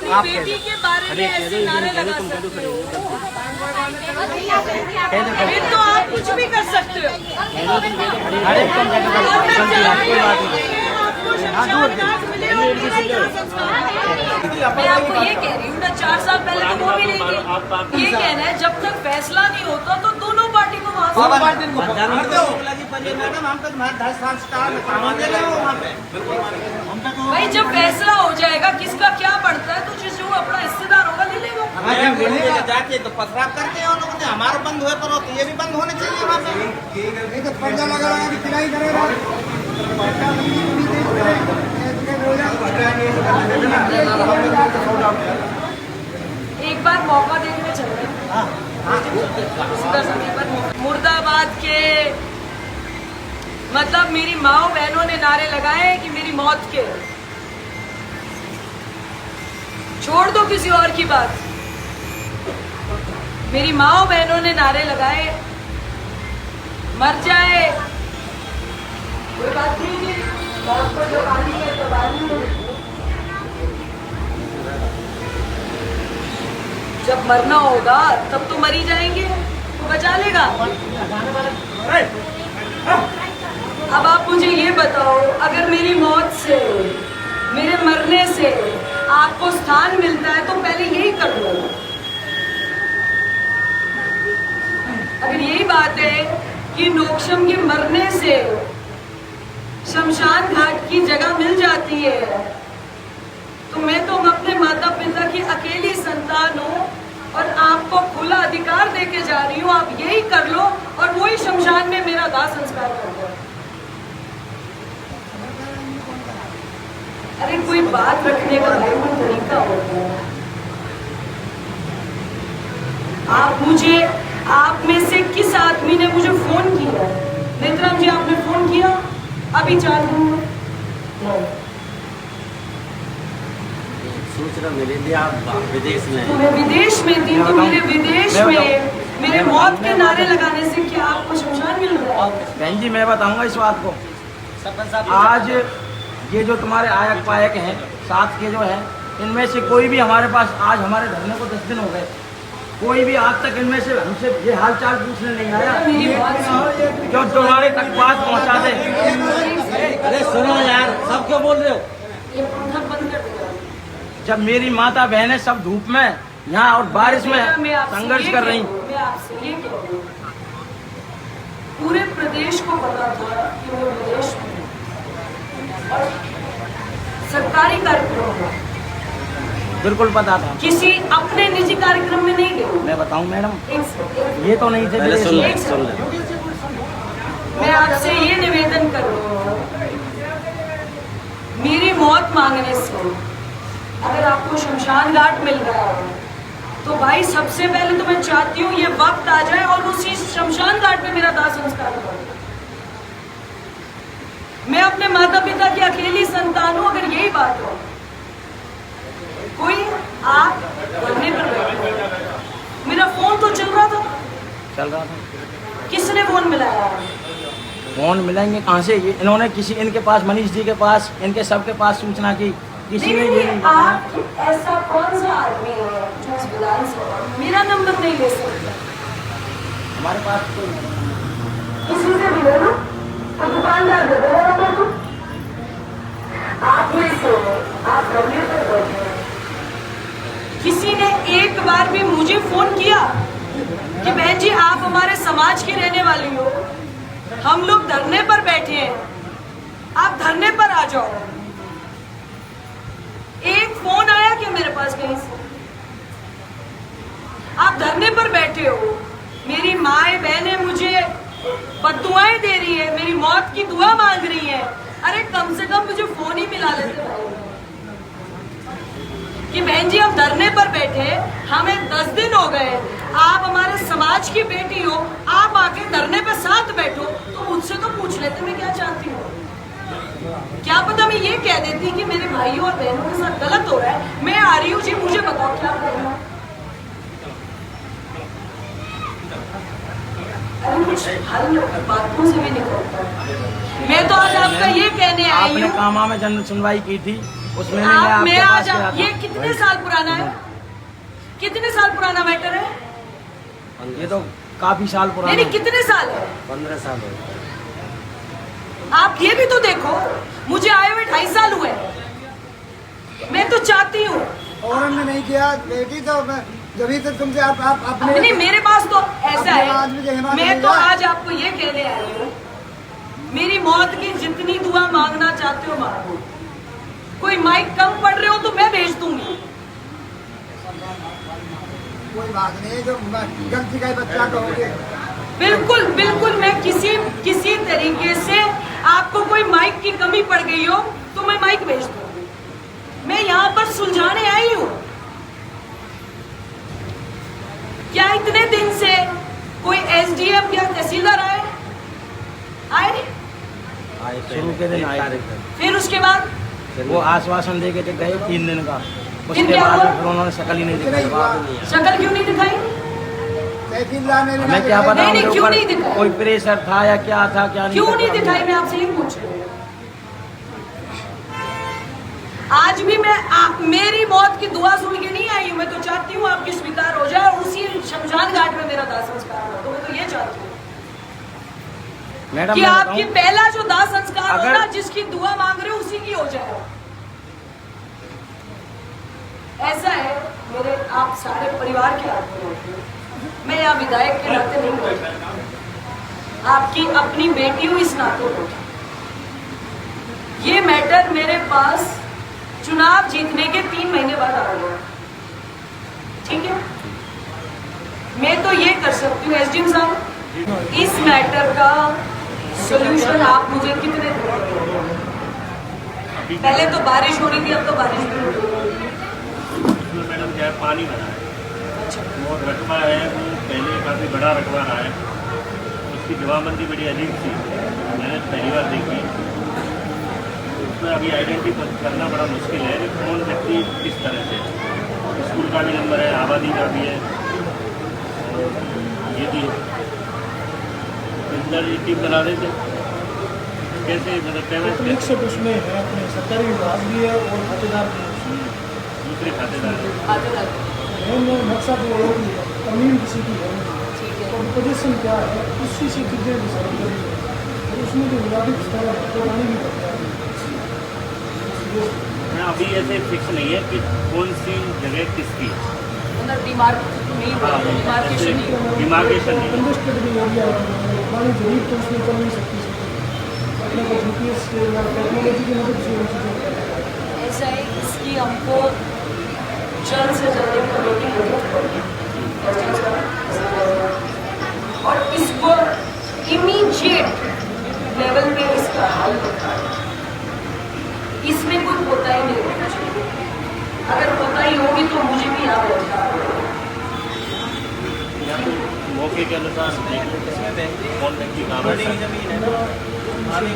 अपनी बेटी के बारे में ऐसे नारे लगा सकते हो, फिर तो आप कुछ भी कर सकते हो। मैं आपको ये कह रही हूँ ना, 4 साल पहले तो वो भी नहीं थे। ये कहना है जब तक फैसला नहीं होता तो दोनों पार्टी को भाई जब फैसला हो जाएगा किसका क्या बढ़ता है तो जिस जो अपना हिस्सेदार होगा ले लेगा। जाके तो पथराव करते हैं लोगों ने, हमारा बंद हुए पर तो ये भी बंद होने चाहिए वहाँ पे। पर्दा लगा किराई करेगा। एक बार मौका देखने चल रहे हैं मुर्दाबाद के, मतलब मेरी माओ बहनों ने नारे लगाए कि मेरी मौत के। छोड़ दो किसी और की बात, मेरी माओ बहनों ने नारे लगाए मर जाए कोई बात नहीं, जब मरना होगा तब तो मरी जाएंगे, तो बचा लेगा। अब आप मुझे ये बताओ, अगर मेरी मौत से, मेरे मरने से आपको स्थान मिलता है तो पहले यही कर लो। अगर यही बात है कि नोकशम के मरने से शमशान घाट की जगह मिल जाती है तो मैं तो अपने माता पिता की अकेली संतान हूँ और आपको खुला अधिकार देके जा रही हूँ, आप यही कर लो और वही शमशान में मेरा दाह संस्कार कर दो। अरे कोई बात रखने का भाई कोई तरीका होता है। आप में से किस आदमी ने मुझे फोन किया? नेत्राम जी आपने फोन किया? अभी चालू सूचना मिली थी आप विदेश में। तो मैं विदेश में थी, तो मेरे विदेश में मेरे मौत के नारे लगाने से क्या आपको शमशान मिल रहा है? बहन जी मैं बताऊंगा इस बात को। आज ये जो तुम्हारे आयक पायक हैं साथ के जो हैं, इनमें से कोई भी हमारे पास आज हमारे धरने को 10 दिन हो गए, कोई भी आज तक इनमें से हमसे ये हाल चाल पूछने नहीं आया जो तुम्हारे तक बात पहुंचा दे। अरे सुनो यार, सब क्यों बोल रहे हो? जब मेरी माता बहनें सब धूप में यहाँ और बारिश में संघर्ष कर रही, मैं आपसे ये कह रही हूँ, पूरे प्रदेश को पता था कि वो विदेश में और सरकारी कार्यक्रम में, बिल्कुल पता था, किसी अपने निजी कार्यक्रम में नहीं गए। मैं बताऊं मैडम, ये तो नहीं थे। मैं आपसे ये निवेदन कर रही हूँ, मेरी मौत मांगने से अगर आपको शमशान घाट मिल रहा है तो भाई सबसे पहले तो मैं चाहती हूँ ये वक्त आ जाए और उसी शमशान घाट में मेरा दाह संस्कार हो। मैं अपने माता पिता की अकेली संतान हूँ। अगर यही बात हो, कोई आप धरने पर बैठे, मेरा फोन तो चल रहा था। किसने फोन मिलाया? फोन मिलाएंगे कहाँ से? ये इन्होंने किसी, इनके पास, मनीष जी के पास, इनके सबके पास सूचना की, किसी ने ये नहीं। आप ऐसा कौन सा आदमी है जो इस विधान से मेरा नंबर नहीं ले सकता? हमारे पास कोई किसी से भी ले लो, तो दुकानदार दे दो नंबर को। आप में से आप धरने पर बैठे, किसी ने एक बार भी मुझे फोन किया कि बहन जी आप हमारे समाज की रहने वाली हो, हम लोग धरने पर बैठे हैं, आप धरने पर आ जाओ? एक फोन आया क्या मेरे पास कहीं से? आप धरने पर बैठे हो, मेरी माएं बहनें मुझे बद्दुआएं दे रही है, मेरी मौत की दुआ मांग रही है। अरे कम से कम मुझे फोन ही मिला लेते कि बहन जी हम धरने पर बैठे, हमें 10 दिन हो गए, आप हमारे समाज की बेटी हो, आप आके धरने पर साथ बैठो, तो मुझसे तो पूछ लेते मैं क्या चाहती हूँ। क्या पता मैं ये कह देती कि मेरे भाइयों और बहनों के साथ गलत हो रहा है, मैं आ रही हूँ जी, मुझे बताओ क्या करना। अरे कुछ हल बातों से भी निकलता। मैं तो आज आपका ये कहने आई हूँ, आपने कामा में जन सुनवाई की थी, उसमें मैं आज ये कितने साल पुराना है? कितने साल पुराना मैटर है? ये तो काफी साल पुराना नहीं है। कितने साल है? 15 साल हो गए। आप ये भी तो देखो, मुझे आए हुए 2.5 साल हुए। मैं तो चाहती हूँ, और हमने नहीं किया बेटी, तो जभी तक तुमसे आप अपने नहीं मेरे पास तो ऐसा अपने आदमी के है, हिम्मत मैं नहीं तो है। आज आपको ये कहने आई हूँ, मेरी मौत की जितनी दुआ मांगना चाहते हो मांगो। कोई माइक कम पढ़ रहे हो तो मैं भेज दूंगी। कोई बात नहीं, जो गलती का ही बच्चा कहोगे। बिल्कुल बिल्कुल, मैं किसी तरीके से आपको कोई माइक की कमी पड़ गई हो तो मैं माइक भेज दूंगी। मैं यहाँ पर सुलझाने आई हूँ। क्या इतने दिन से कोई एसडीएम या तहसीलदार आए? शुरू के दिन आए थे, फिर उसके बाद वो आश्वासन दे के गए 3 दिन का। उसके क्या बाद हुआ? फिर उन्होंने शक्ल ही नहीं दिखाई। शक्ल क्यों नहीं दिखाई? तहसीलदार ने भी हमें क्या पता नहीं, उनके क्यों ऊपर नहीं दिखाई? कोई प्रेशर था या क्या था, क्या नहीं क्यों था, नहीं दिखाई? मैं आपसे ये पूछ रही हूँ। आज भी मेरी मौत की दुआ सुन के नहीं आई हूँ। मैं तो चाहती हूँ आपकी स्वीकार हो जाए और उसी शमशान घाट में मेरा दाह संस्कार हो। तो मैं तो ये चाहती हूँ मैडम कि मैं आपकी बताऊं, पहला जो दाह संस्कार अगर- होगा, जिसकी दुआ मांग रहे हो उसी की हो जाए। ऐसा है मेरे, आप सारे परिवार के आदमी हो। मैं यहाँ विधायक के नाते नहीं बोलती, आपकी अपनी बेटी हूँ इस नाते बोलती। ये मैटर मेरे पास चुनाव जीतने के 3 महीने बाद आ गया, ठीक है? मैं तो ये कर सकती हूँ एसडीएम साहब, इस मैटर का सोल्यूशन आप मुझे कितने देंगे? पहले तो बारिश हो रही थी, अब तो बारिश भी हो रही है। उसमें मैडम क्या है, पानी भरा है अच्छा, और रकबा है वो पहले काफ़ी बड़ा रकबा रहा है। उसकी जवाबबंदी बड़ी अजीब थी, मैंने पहली बार देखी। उसमें अभी आइडेंटिफाई करना बड़ा मुश्किल है कि कौन व्यक्ति किस तरह से। स्कूल का भी नंबर है, आबादी का भी है, और ये भी है। अंदर ये टीम बना देते कैसे, मतलब पेमेंट मिक्स उसमें है, अपने सरकारी विभाग भी है और खातेदार भी है। दूसरे खातेदार है। आते जाते मेन मकसद वो है कि तमीम किसी की है नहीं। ठीक है। तो पोजीशन क्या है, उसी से चीज़ें डिसाइड करी है। तो उसमें जो विवादित स्तर है तो नहीं भी पड़ता है। हाँ, अभी ऐसे फिक्स नहीं है कि कौन सी जगह किसकी है। मतलब डिमार्केशन नहीं हो। डिमार्केशन नहीं है। कंजेस्टेड भी एरिया है, हमारी जमीन तो उसमें चल नहीं सकती। अपने को जीपीएस से या टेक्नोलॉजी की मदद से वो चीज़ें ऐसा है, इसकी हमको जल्द से जल्द एक कमेटी बनानी पड़ेगी और इसको इमीडिएट लेवल पे इसका हल होता है। इसमें कोई कोताही नहीं होनी चाहिए। अगर कोताही होगी तो मुझे भी यहाँ बैठना पड़ेगा। या तो मौके के अनुसार देख लेते हैं कौन व्यक्ति कहाँ बैठा है। थाने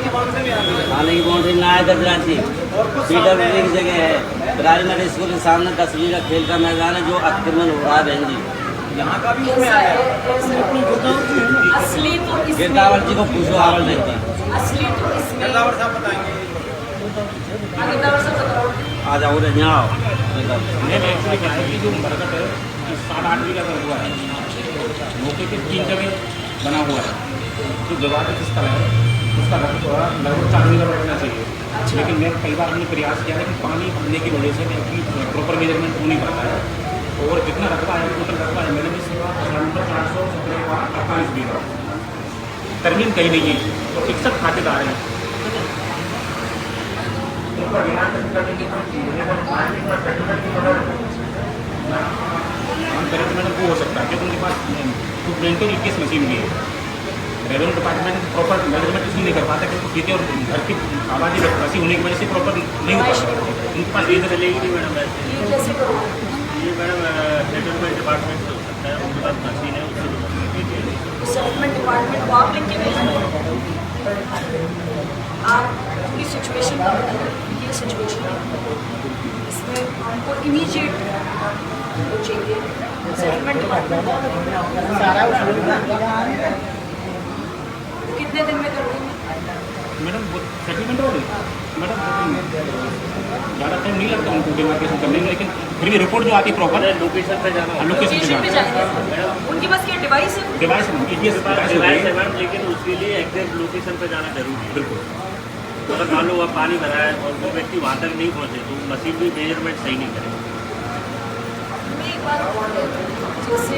की बाउंड्री ना है गजरांची, पीडब्ल्यूडी की जगह है। राजनगर स्कूल के सामने 10वीं का खेल का मैदान है जो अतिक्रमण हो रहा है बहन जी। ऐसा है, असली तो इसमें, गिरदावर जी को पूछो, आवल नहीं थी। असली तो इसमें गिरदावर साहब बताओ। आ जाओ रे, यहाँ आओ। मैंने एक्चुअली क्या है कि जो बरगद है 7-8 बीघा का हुआ है, मौके पे 3 जगह बना हुआ है। जो विवादित स्थल है उसका लगभग 4 बीघा रखना चाहिए। लेकिन मैं कई बार हमने प्रयास किया है कि पानी भरने की वजह से प्रॉपर मेजरमेंट हो नहीं पाता है। और जितना रकबा है टोटल रकबा है मैंने भी सेवा 448 बीघा, तरमीम कहीं नहीं है, तो 61 खातेदार हैं। हम करें तो मैडम वो हो सकता है क्योंकि उनके पास प्रिंटिंग 21 मशीन भी है। रेवेन्यू डिपार्टमेंट प्रॉपर मैनेजमेंट इसलिए नहीं कर पाता क्योंकि खेती और घर की आबादी वैसी होने की वजह से प्रॉपर नहीं हो पाता। उनके पास ये चलेगी नहीं मैडम ऐसे। ये कैसे करोगे? ये मैडम सेटलमेंट डिपार्टमेंट से हो सकता है, उनके पास मशीन है उससे। सेटलमेंट डिपार्टमेंट को आप लिख के भेजेंगे। आप पूरी सिचुएशन का बताइए, ये सिचुएशन है, इसमें हमको इमीडिएट चाहिए सेटलमेंट डिपार्टमेंट। कितने दिन में कर देंगे? मैडम सेटलमेंट हो गई मैडम, ज़्यादा टाइम नहीं लगता उनको डिमार्केशन करने में, लेकिन फिर भी रिपोर्ट जो आती है प्रॉपर लोकेशन पे जाना लोकेशन पे लोकेशन पे जाना जाएंगे उनके पास क्या डिवाइस है? डिवाइस डिवाइस है मैम, लेकिन उसके लिए एग्जैक्ट लोकेशन पे जाना जरूरी है। बिल्कुल। तो अगर मान लो वहाँ पानी भरा है और वो व्यक्ति वहाँ तक नहीं पहुँचे तो मशीन भी मेजरमेंट सही नहीं करेगी। मैं एक बात और कह रही हूँ, जैसे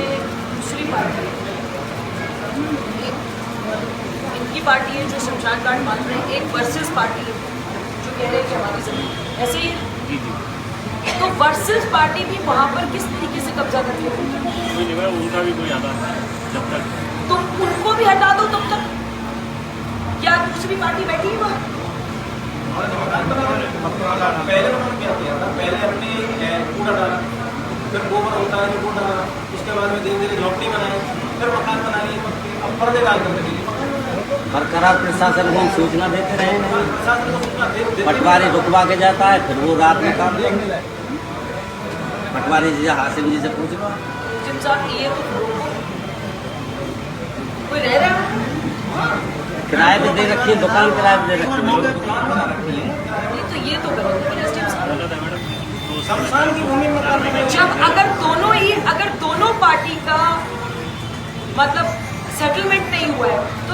दूसरी पार्टी इनकी पार्टी है जो शमशान घाट मान रहे हैं, एक वर्सेस पार्टी है जो कह रहे हैं कि हमारी जमीन ऐसे ही है। जी जी, तो वर्सेस पार्टी भी वहाँ पर किस तरीके से कब्जा करती है? कोई नहीं मैम, उनका भी कोई आधार नहीं है जब तक। तुम उनको भी हटा दो तब तक क्या दूसरी पार्टी बैठी है वहाँ? पहले उन्होंने क्या किया था, पहले हमने कूड़ा डाला, फिर गोबर होता है जो वो डाला, उसके बाद में धीरे धीरे झोपड़ी बनाई, फिर मकान बना लिए, अब पर्दे डाल करके बरकरार प्रशासन को हम सूचना देते रहे हैं, प्रशासन को सूचना दे पटवारी रुकवा के जाता है, फिर वो रात में काम करते हैं। पटवारी जी हासिम जी से पूछ लो। जिन साहब ये तो कोई रह रहा है किराए पे दे रखी है, दुकान किराए पे दे रखी है। ये तो गलत है एसडीएम साहब। गलत है मैडम। शमशान की भूमि में काम करना जब अगर दोनों पार्टी का मतलब सेटलमेंट नहीं हुआ है तो